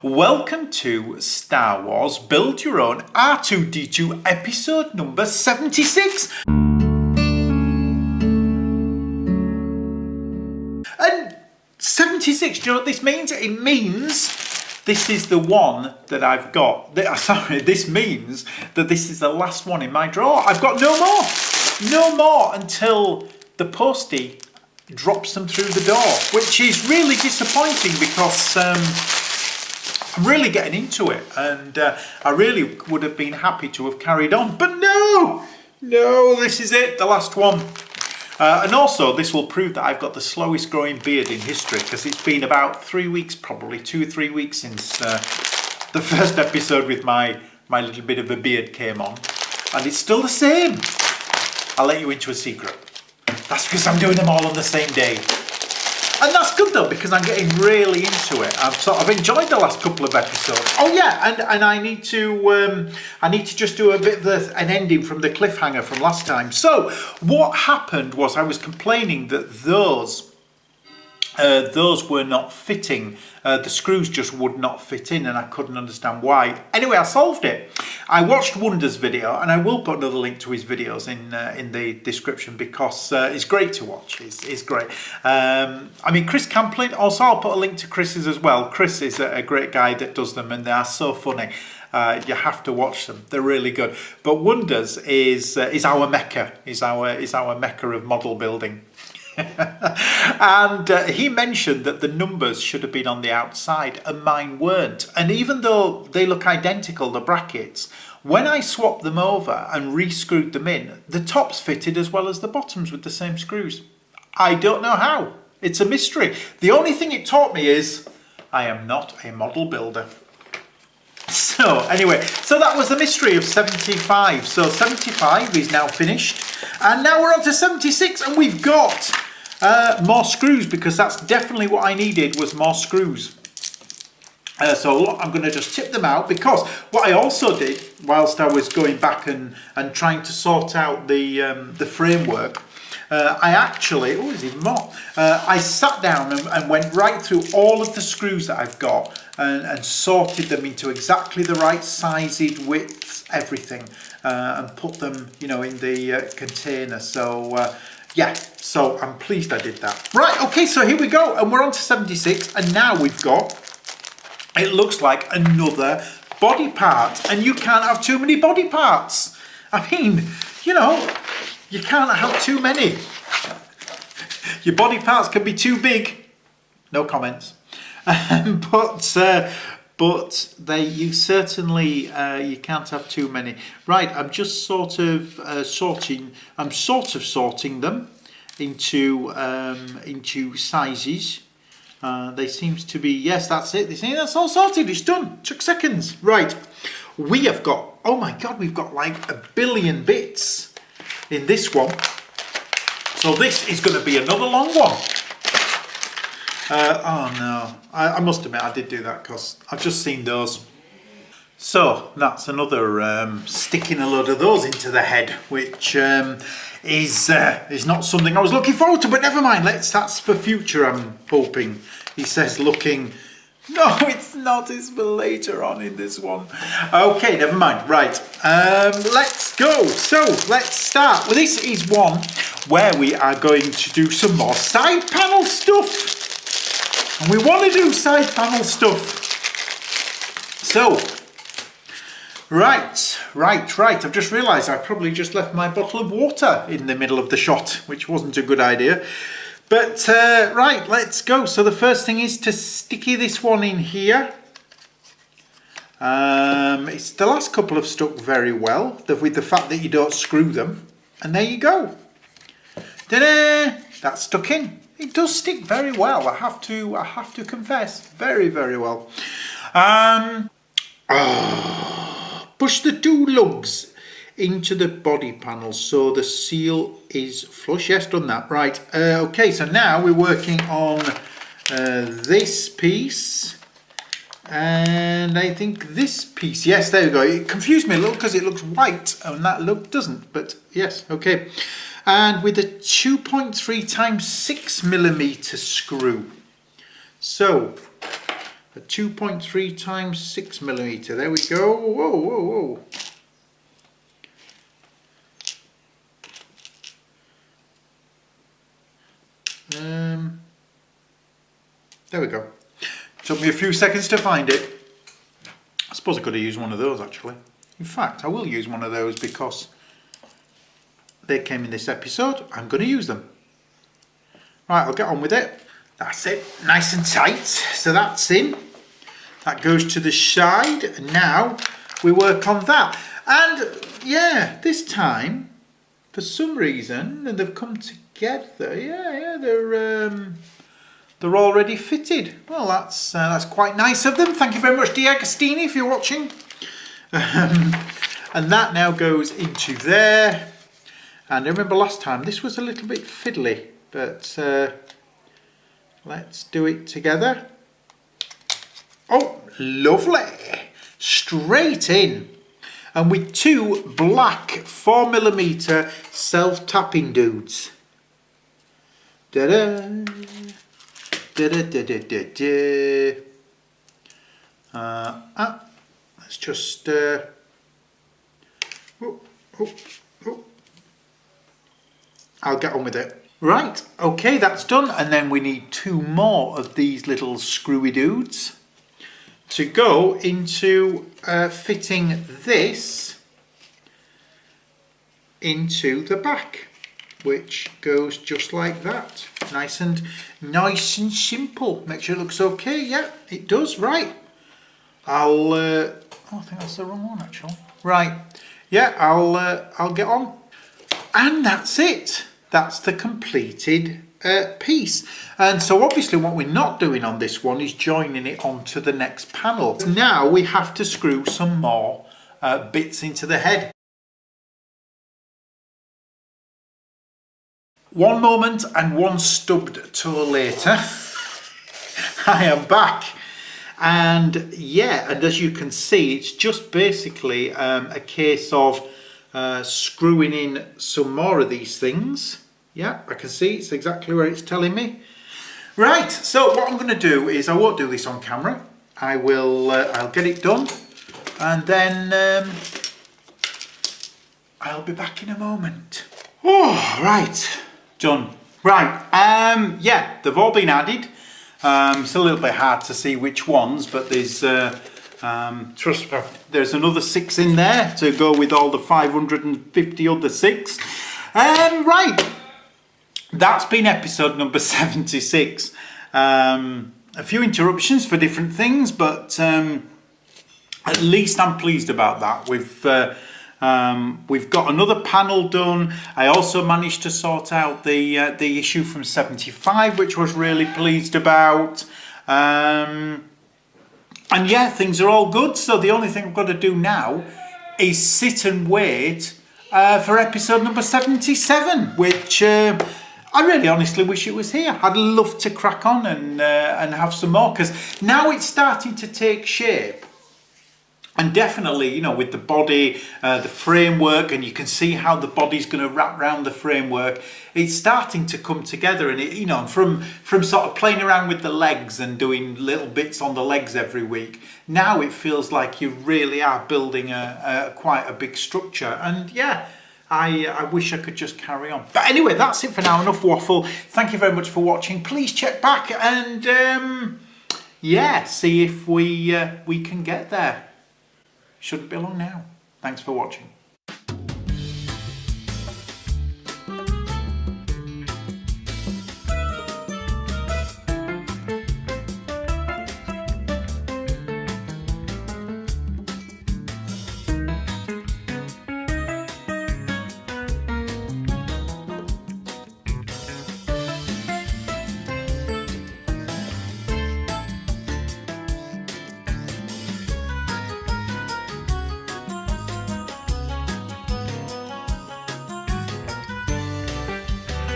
Welcome to Star Wars Build Your Own R2D2 episode number 76. And 76, do you know what this means? It means this is the one that I've got. This means that this is the last one in my drawer. I've got no more. No more until the postie drops them through the door, which is really disappointing because I'm really getting into it, and I really would have been happy to have carried on, but no, this is it, the last one. And also this will prove that I've got the slowest growing beard in history, because it's been about 3 weeks, probably 2 or 3 weeks since the first episode with my little bit of a beard came on, and it's still the same. I'll let you into a secret. That's because I'm doing them all on the same day. And that's good though, because I'm getting really into it. I've enjoyed the last couple of episodes. Oh yeah, and I need to just do a bit of an ending from the cliffhanger from last time. So what happened was I was complaining that those were not fitting. The screws just would not fit in, and I couldn't understand why. Anyway, I solved it. I watched Wonder's video, and I will put another link to his videos in the description, because it's great to watch. It's great. I mean, Chris Campling, also I'll put a link to Chris's as well. Chris is a great guy that does them, and they are so funny. You have to watch them. They're really good. But Wonders is our mecca. Is our mecca of model building. And he mentioned that the numbers should have been on the outside and mine weren't, and even though they look identical, the brackets, when I swapped them over and re-screwed them in, the tops fitted as well as the bottoms with the same screws. I don't know how. It's a mystery. The only thing it taught me is I am not a model builder. So anyway, so that was the mystery of 75. So 75 is now finished, and now we're on to 76, and we've got more screws, because that's definitely what I needed, was more screws. So I'm going to just tip them out, because what I also did whilst I was going back and trying to sort out the framework, I actually, oh, there's even more. I sat down and went right through all of the screws that I've got and sorted them into exactly the right sizes, widths, everything, and put them, in the container. So yeah, so I'm pleased I did that. Right, okay, so here we go, and we're on to 76, and now we've got, it looks like another body part, and you can't have too many body parts. I mean, you can't have too many. Your body parts can be too big. No comments. But you certainly you can't have too many. Right, I'm just sort of sorting them into sizes. They seems to be, yes, that's it. They say that's all sorted. It's done. Took seconds. Right, we have got, oh my God, we've got like 1 billion bits in this one. So this is going to be another long one. Oh no, I must admit I did do that, because I've just seen those. So that's another sticking a load of those into the head, which is not something I was looking forward to, but never mind. That's for future, I'm hoping. He says looking, no, it's not, it's for later on in this one. Okay, never mind. Right, let's go. So let's start. Well, this is one where we are going to do some more side panel stuff. And we want to do side panel stuff. So, right. I've just realised I probably just left my bottle of water in the middle of the shot, which wasn't a good idea. But, right, let's go. So the first thing is to sticky this one in here. It's the last couple have stuck very well, with the fact that you don't screw them. And there you go. Ta-da! That's stuck in. It does stick very well. I have to confess, very, very well. Push the 2 lugs into the body panel so the seal is flush. Yes, done that. Right. Okay. So now we're working on this piece, and I think this piece. Yes, there we go. It confused me a little because it looks white and that look doesn't. But yes, okay. And with a 2.3 times 6mm screw. So a 2.3 times 6mm. There we go. Whoa, whoa, whoa. There we go. Took me a few seconds to find it. I suppose I could have used one of those actually. In fact, I will use one of those because they came in this episode. I'm going to use them. Right, I'll get on with it. That's it, nice and tight. So that's in. That goes to the side. And now we work on that. And yeah, this time, for some reason, they've come together. Yeah, they're already fitted. Well, that's quite nice of them. Thank you very much, Agostini, if you're watching. And that now goes into there. And I remember last time this was a little bit fiddly, but let's do it together. Oh, lovely. Straight in. And with two black 4mm self-tapping dudes. Da-da. Da-da-da-da-da-da. Let's just oh. I'll get on with it. Right, okay, that's done. And then we need two more of these little screwy dudes to go into fitting this into the back, which goes just like that. Nice and simple. Make sure it looks okay. Yeah, it does. Right. Oh, I think that's the wrong one actually. Right. Yeah, I'll get on. And that's it. That's the completed piece. And so obviously what we're not doing on this one is joining it onto the next panel. Now we have to screw some more bits into the head. One moment and one stubbed toe later, I am back. And yeah, and as you can see, it's just basically a case of screwing in some more of these things. Yeah, I can see it's exactly where it's telling me. Right, so what I'm going to do is, I won't do this on camera. I will, I'll get it done, and then I'll be back in a moment. Oh, right. Done. Right, yeah, they've all been added. It's a little bit hard to see which ones, but there's trust me, there's another 6 in there to go with all the 550 other 6. Right, that's been episode number 76. A few interruptions for different things, but at least I'm pleased about that. We've got another panel done. I also managed to sort out the issue from 75, which I was really pleased about. And yeah, things are all good. So the only thing I've got to do now is sit and wait for episode number 77, which I really honestly wish it was here. I'd love to crack on and have some more, because now it's starting to take shape. And definitely, you know, with the body, the framework, and you can see how the body's going to wrap around the framework, it's starting to come together. And it, you know, from sort of playing around with the legs and doing little bits on the legs every week, now it feels like you really are building quite a big structure. And yeah, I wish I could just carry on. But anyway, that's it for now. Enough waffle. Thank you very much for watching. Please check back and yeah, see if we can get there. Shouldn't be long now. Thanks for watching.